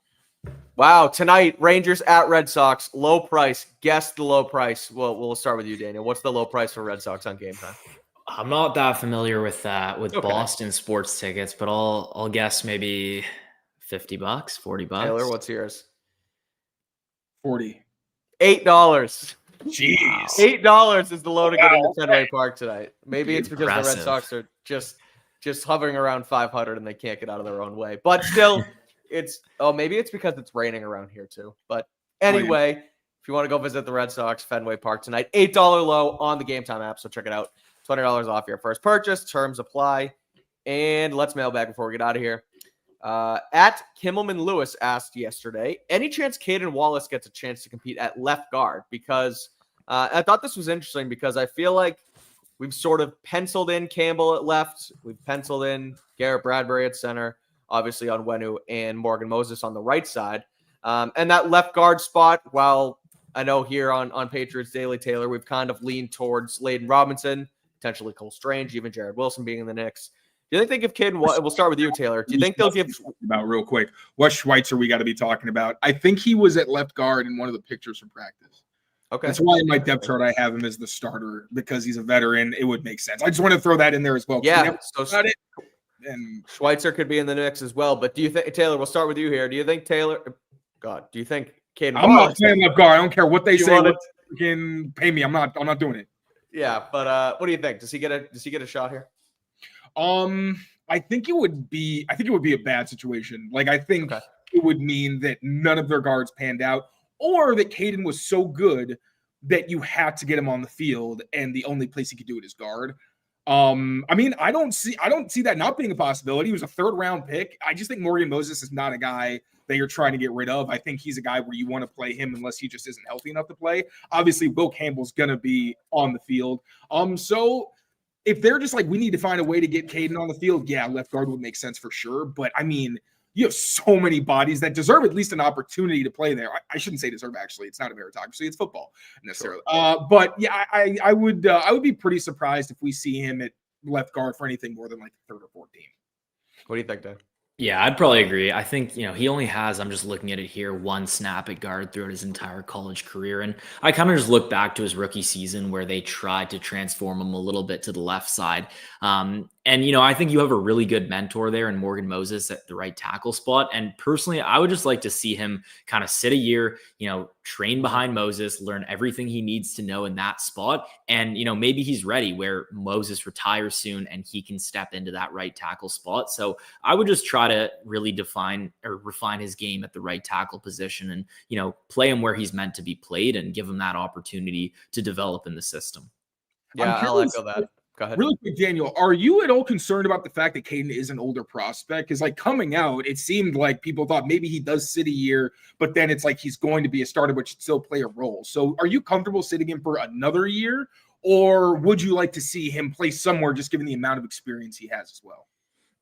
Wow, tonight Rangers at Red Sox. Low price. Guess the low price. We'll start with you, Daniel. What's the low price for Red Sox on Game Time? I'm not that familiar with Boston sports tickets, but I'll guess maybe $50, $40. Taylor, what's yours? 40. $8. Jeez. $8 is the low to get into Fenway Park tonight. Maybe it's because the Red Sox are just hovering around 500 and they can't get out of their own way. But still, maybe it's because it's raining around here too. But anyway, if you want to go visit the Red Sox, Fenway Park tonight, $8 low on the Game Time app. So check it out. $20 off your first purchase. Terms apply. And let's mailbag before we get out of here. At Kimmelman Lewis asked yesterday, any chance Kaden Wallace gets a chance to compete at left guard? Because I thought this was interesting because I feel like we've sort of penciled in Campbell at left. We've penciled in Garrett Bradbury at center, obviously on Onwenu and Morgan Moses on the right side. And that left guard spot, while I know here on Patriots Daily, Taylor, we've kind of leaned towards Layden Robinson, potentially Cole Strange, even Jared Wilson being in the Knicks. Do you think if Kaden, we'll start with you, Taylor. Do you think they'll give about real quick? What Schweitzer we got to be talking about? I think he was at left guard in one of the pictures from practice. Okay, that's why in my depth chart I have him as the starter because he's a veteran. It would make sense. I just want to throw that in there as well. Yeah, so and Schweitzer could be in the Knicks as well. But do you think Taylor? We'll start with you here. Do you think Taylor? God, do you think Kaden? I'm not playing left guard. I don't care what they say. Can pay me. I'm not doing it. Yeah, but what do you think? Does he get a shot here? I think it would be a bad situation. Like I think it would mean that none of their guards panned out, or that Kaden was so good that you had to get him on the field, and the only place he could do it is guard. I mean, I don't see that not being a possibility. He was a 3rd round pick. I just think Morgan Moses is not a guy that you're trying to get rid of. I think he's a guy where you want to play him unless he just isn't healthy enough to play. Obviously, Will Campbell's going to be on the field. So if they're just like, we need to find a way to get Kaden on the field, yeah, left guard would make sense for sure. But I mean, you have so many bodies that deserve at least an opportunity to play there. I shouldn't say deserve, actually. It's not a meritocracy. It's football necessarily. Sure. But yeah, I would be pretty surprised if we see him at left guard for anything more than like the third or fourth team. What do you think, Dave? Yeah, I'd probably agree. I think, he only has, I'm just looking at it here, one snap at guard throughout his entire college career. And I kind of just look back to his rookie season where they tried to transform him a little bit to the left side. And, I think you have a really good mentor there in Morgan Moses at the right tackle spot. And personally, I would just like to see him kind of sit a year, train behind Moses, learn everything he needs to know in that spot. And, maybe he's ready where Moses retires soon and he can step into that right tackle spot. So I would just try to really define or refine his game at the right tackle position and, play him where he's meant to be played and give him that opportunity to develop in the system. Yeah, I'll echo that. Go ahead. Really quick, Daniel, are you at all concerned about the fact that Kaden is an older prospect? Because like coming out, it seemed like people thought maybe he does sit a year, but then it's like he's going to be a starter, but should still play a role. So are you comfortable sitting him for another year, or would you like to see him play somewhere just given the amount of experience he has as well?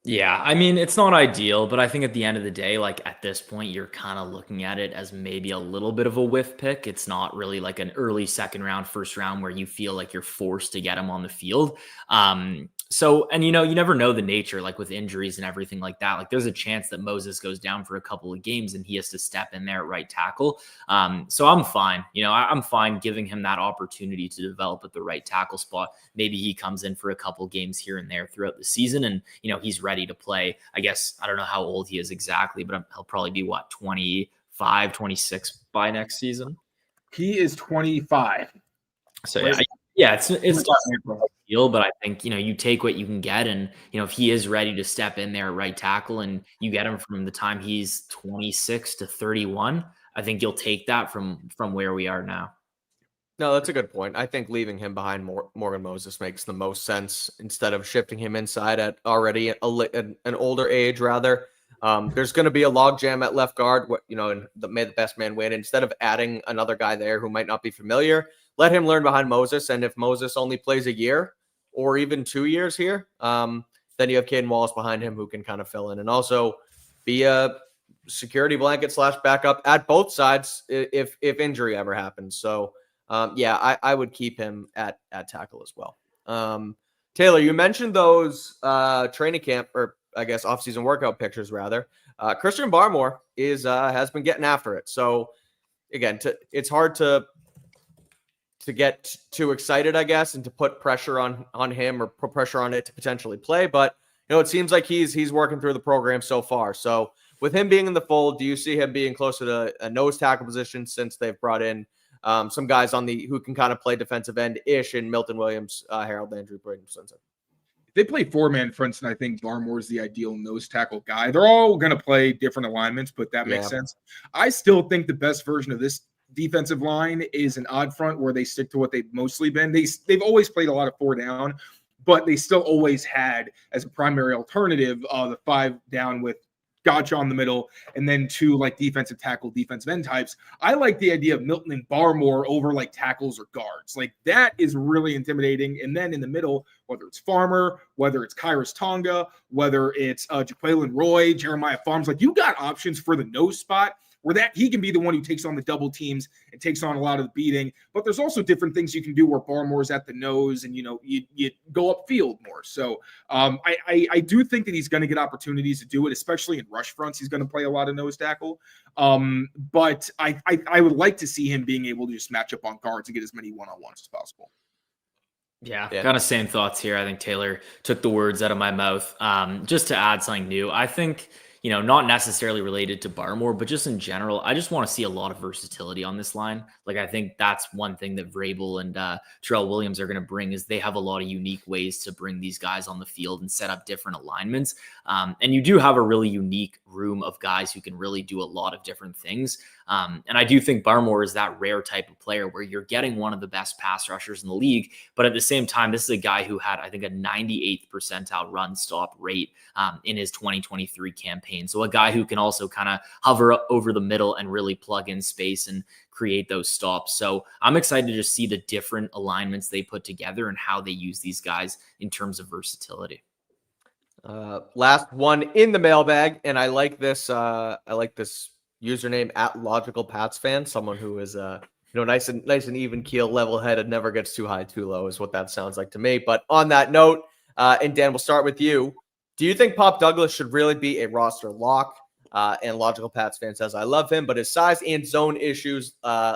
Yeah, I mean, it's not ideal, but I think at the end of the day, like at this point, you're kind of looking at it as maybe a little bit of a whiff pick. It's not really like an early second round, first round where you feel like you're forced to get him on the field. And you never know the nature, like with injuries and everything like that. Like there's a chance that Moses goes down for a couple of games and he has to step in there at right tackle. So I'm fine. I'm fine giving him that opportunity to develop at the right tackle spot. Maybe he comes in for a couple games here and there throughout the season and, he's ready to play. I guess, I don't know how old he is exactly, but he'll probably be 25, 26 by next season. He is 25. So it's not deal, but I think, you take what you can get. And, if he is ready to step in there at right tackle and you get him from the time he's 26 to 31, I think you'll take that from where we are now. No, that's a good point. I think leaving him behind Morgan Moses makes the most sense instead of shifting him inside at already an older age, rather. There's going to be a logjam at left guard, and may the best man win. Instead of adding another guy there who might not be familiar, let him learn behind Moses. And if Moses only plays a year or even 2 years here, then you have Caden Wallace behind him who can kind of fill in and also be a security blanket / backup at both sides if injury ever happens. So, I would keep him at tackle as well. Taylor, you mentioned those training camp, or I guess offseason workout pictures rather. Christian Barour has been getting after it. So again, it's hard to get too excited, I guess, and to put pressure on him or put pressure on it to potentially play. But it seems like he's working through the program so far. So with him being in the fold, do you see him being closer to a nose tackle position since they've brought in some guys who can kind of play defensive end-ish in Milton Williams, Harold Landry, Braden Simpson? They play four-man fronts, and I think Barour is the ideal nose tackle guy. They're all going to play different alignments, but that makes sense. I still think the best version of this defensive line is an odd front where they stick to what they've mostly been. They've always played a lot of 4 down, but they still always had as a primary alternative the 5 down with Gotcha on the middle, and then 2 like defensive tackle, defensive end types. I like the idea of Milton and Barour over like tackles or guards. Like that is really intimidating. And then in the middle, whether it's Farmer, whether it's Kairos Tonga, whether it's Jaquelin Roy, Jeremiah Farms, like you got options for the nose spot where that he can be the one who takes on the double teams and takes on a lot of the beating. But there's also different things you can do where Barour's at the nose and, you go upfield more. So I do think that he's going to get opportunities to do it, especially in rush fronts. He's going to play a lot of nose tackle. But I would like to see him being able to just match up on guards and get as many one-on-ones as possible. Yeah, kind of same thoughts here. I think Taylor took the words out of my mouth. Just to add something new, I think – not necessarily related to Barour, but just in general, I just want to see a lot of versatility on this line. Like, I think that's one thing that Vrabel and Terrell Williams are going to bring is they have a lot of unique ways to bring these guys on the field and set up different alignments. And you do have a really unique room of guys who can really do a lot of different things. And I do think Barour is that rare type of player where you're getting one of the best pass rushers in the league. But at the same time, this is a guy who had, I think, a 98th percentile run stop rate in his 2023 campaign. So a guy who can also kind of hover over the middle and really plug in space and create those stops. So I'm excited to just see the different alignments they put together and how they use these guys in terms of versatility. Last one in the mailbag, and I like this. I like this username at Logical Pats fan. Someone who is nice and even keel, level headed, never gets too high, too low is what that sounds like to me. But on that note, and Dan, we'll start with you. Do you think Pop Douglas should really be a roster lock? And Logical Pats fan says, I love him, but his size and zone issues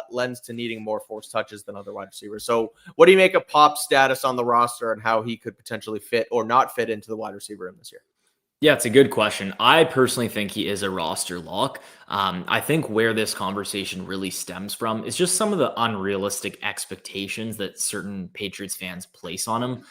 lends to needing more forced touches than other wide receivers. So what do you make of Pop's status on the roster and how he could potentially fit or not fit into the wide receiver room this year? Yeah, it's a good question. I personally think he is a roster lock. I think where this conversation really stems from is just some of the unrealistic expectations that certain Patriots fans place on him.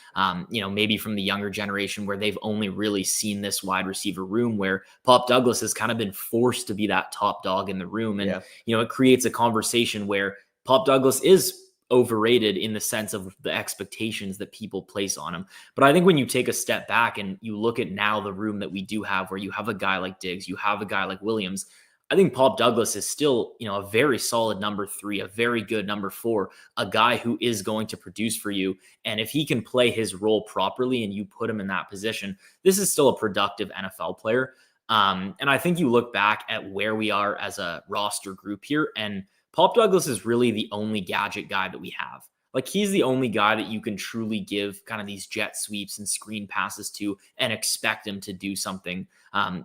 Maybe from the younger generation where they've only really seen this wide receiver room where Pop Douglas has kind of been forced to be that top dog in the room. And, it creates a conversation where Pop Douglas is overrated in the sense of the expectations that people place on him. But I think when you take a step back and you look at now the room that we do have, where you have a guy like Diggs, you have a guy like Williams, I think Pop Douglas is still, a very solid number 3, a very good number 4, a guy who is going to produce for you. And if he can play his role properly and you put him in that position, this is still a productive NFL player. And I think you look back at where we are as a roster group here, and Pop Douglas is really the only gadget guy that we have. Like, he's the only guy that you can truly give kind of these jet sweeps and screen passes to and expect him to do something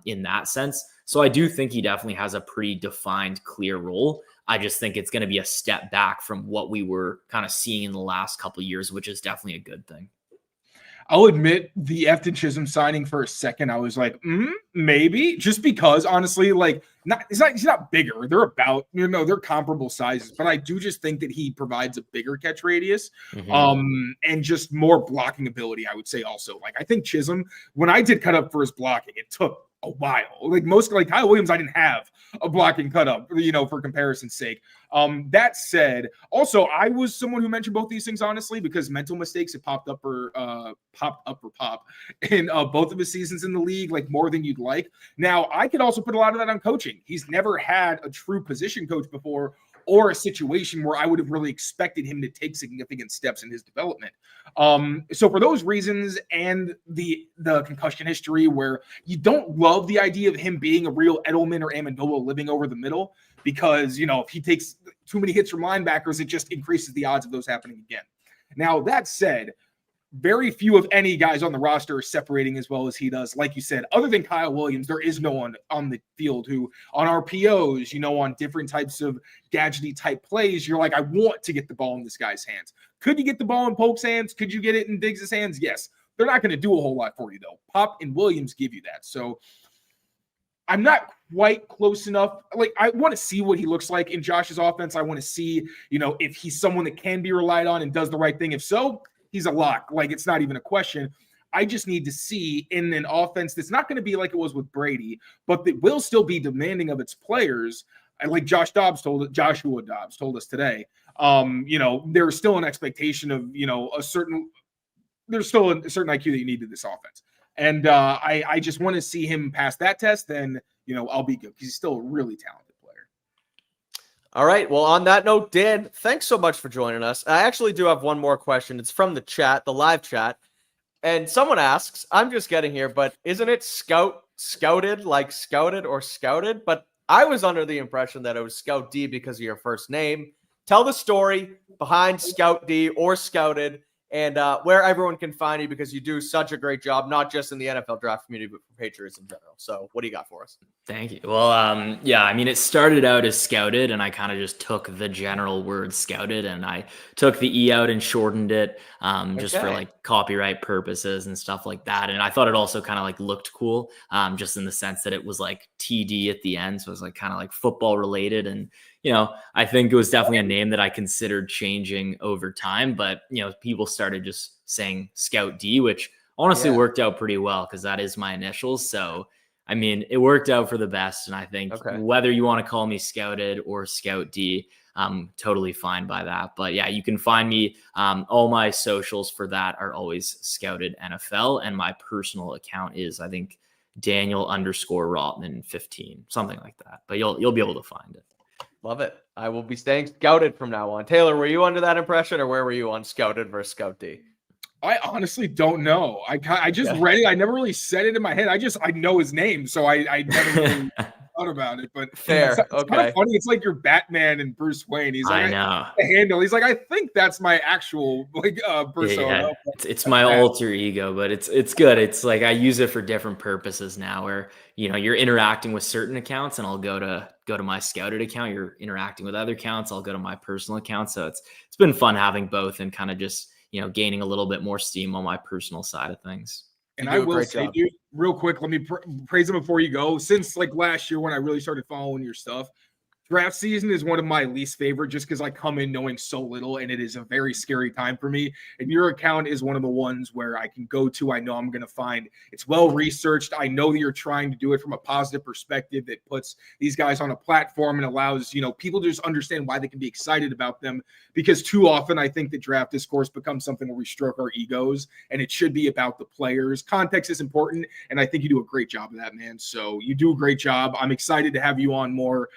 in that sense. So I do think he definitely has a pretty defined, clear role. I just think it's going to be a step back from what we were kind of seeing in the last couple of years, which is definitely a good thing. I'll admit the Efton Chisholm signing for a second, I was like, maybe, just because honestly, he's not bigger. They're about, they're comparable sizes, but I do just think that he provides a bigger catch radius, and just more blocking ability, I would say also. Like, I think Chisholm, when I did cut up for his blocking, it took a while. Like Kyle Williams, I didn't have a blocking cut up, for comparison's sake. That said, also I was someone who mentioned both these things honestly because mental mistakes have popped up in both of his seasons in the league, like more than you'd like. Now I could also put a lot of that on coaching. He's never had a true position coach before, or a situation where I would have really expected him to take significant steps in his development. So for those reasons and the concussion history where you don't love the idea of him being a real Edelman or Amendola living over the middle, because, if he takes too many hits from linebackers, it just increases the odds of those happening again. Now, that said, very few of any guys on the roster are separating as well as he does. Like you said, other than Kyle Williams, there is no one on the field who on RPOs, on different types of gadgety type plays, you're like, I want to get the ball in this guy's hands. Could you get the ball in Polk's hands? Could you get it in Diggs' hands? Yes. They're not going to do a whole lot for you though. Pop and Williams give you that. So I'm not quite close enough. Like, I want to see what he looks like in Josh's offense. I want to see, if he's someone that can be relied on and does the right thing. If so, he's a lock. Like, it's not even a question. I just need to see in an offense that's not going to be like it was with Brady, but that will still be demanding of its players. And like Joshua Dobbs told us today, there's still an expectation of, there's still a certain IQ that you need to this offense. And I just want to see him pass that test. Then, I'll be good because he's still a really talented player. All right. Well, on that note, Dan, thanks so much for joining us. I actually do have one more question. It's from the chat, the live chat. And someone asks, I'm just getting here, but isn't it scouted, like scouted or scouted? But I was under the impression that it was Scout D because of your first name. Tell the story behind Scout D or Scouted, and where everyone can find you, because you do such a great job, not just in the NFL draft community, but for Patriots in general. So what do you got for us? Thank you. Well, it started out as Scouted, and I kind of just took the general word Scouted, and I took the E out and shortened it just for like copyright purposes and stuff like that. And I thought it also kind of like looked cool, just in the sense that it was like TD at the end. So it was like kind of like football related. And I think it was definitely a name that I considered changing over time, but people started just saying Scout D, which honestly worked out pretty well because that is my initials. So I mean, it worked out for the best. And I think Okay. whether you want to call me Scouted or Scout D, I'm totally fine by that. But yeah, you can find me. All my socials for that are always Scouted NFL. And my personal account is, I think, Daniel_Rotman 15, something like that. But you'll be able to find it. Love it. I will be staying Scouted from now on. Taylor, were you under that impression, or where were you on Scouted versus Scout D? I honestly don't know. I just read it. I never really said it in my head. I know his name, so I never really thought about it. But Fair. It's kind of funny. It's like you're Batman and Bruce Wayne. He's like, I know. The handle. He's like, I think that's my actual persona. Yeah. It's my alter ego, but it's good. It's like I use it for different purposes now. Where you're interacting with certain accounts, and I'll go to my Scouted account. You're interacting with other accounts. I'll go to my personal account. So it's been fun having both and kind of just gaining a little bit more steam on my personal side of things. And I will say, dude, real quick, let me praise him before you go. Since like last year when I really started following your stuff, draft season is one of my least favorite just because I come in knowing so little, and it is a very scary time for me. And your account is one of the ones where I can go to. I know I'm going to find it's well researched. I know that you're trying to do it from a positive perspective that puts these guys on a platform and allows people to just understand why they can be excited about them. Because too often I think the draft discourse becomes something where we stroke our egos, and it should be about the players. Context is important, and I think you do a great job of that, man. So you do a great job. I'm excited to have you on more.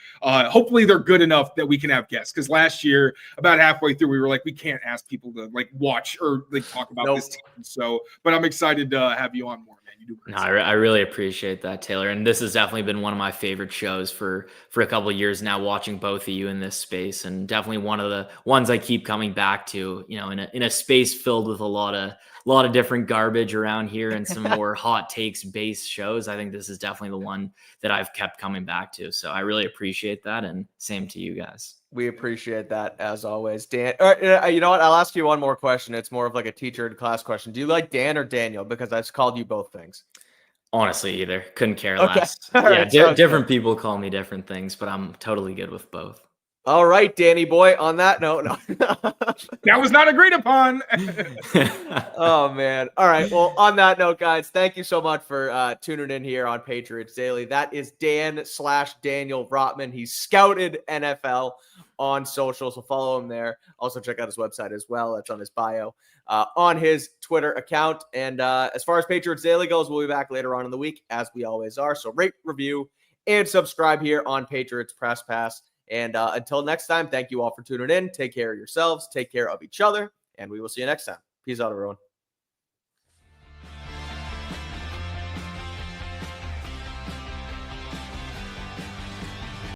Hopefully they're good enough that we can have guests. Because last year, about halfway through, we were like, we can't ask people to like watch or like talk about this team. So, but I'm excited to have you on more, man. You do great. No, I really appreciate that, Taylor. And this has definitely been one of my favorite shows for a couple of years now, watching both of you in this space, and definitely one of the ones I keep coming back to. In a space filled with a lot of different garbage around here and some more hot takes based shows. I think this is definitely the one that I've kept coming back to. So I really appreciate that, and same to you guys. We appreciate that as always, Dan. You know what? I'll ask you one more question. It's more of like a teacher in class question. Do you like Dan or Daniel? Because I've called you both things. Honestly, either. Couldn't care less. Right, different people call me different things, but I'm totally good with both. All right, Danny boy. On that note, no. That was not agreed upon. Oh, man. All right. Well, on that note, guys, thank you so much for tuning in here on Patriots Daily. That is Dan/Daniel Rotman. He's Scouted NFL on social, so follow him there. Also, check out his website as well. That's on his bio on his Twitter account. And as far as Patriots Daily goes, we'll be back later on in the week, as we always are. So rate, review, and subscribe here on Patriots Press Pass. And until next time, thank you all for tuning in. Take care of yourselves. Take care of each other. And we will see you next time. Peace out, everyone.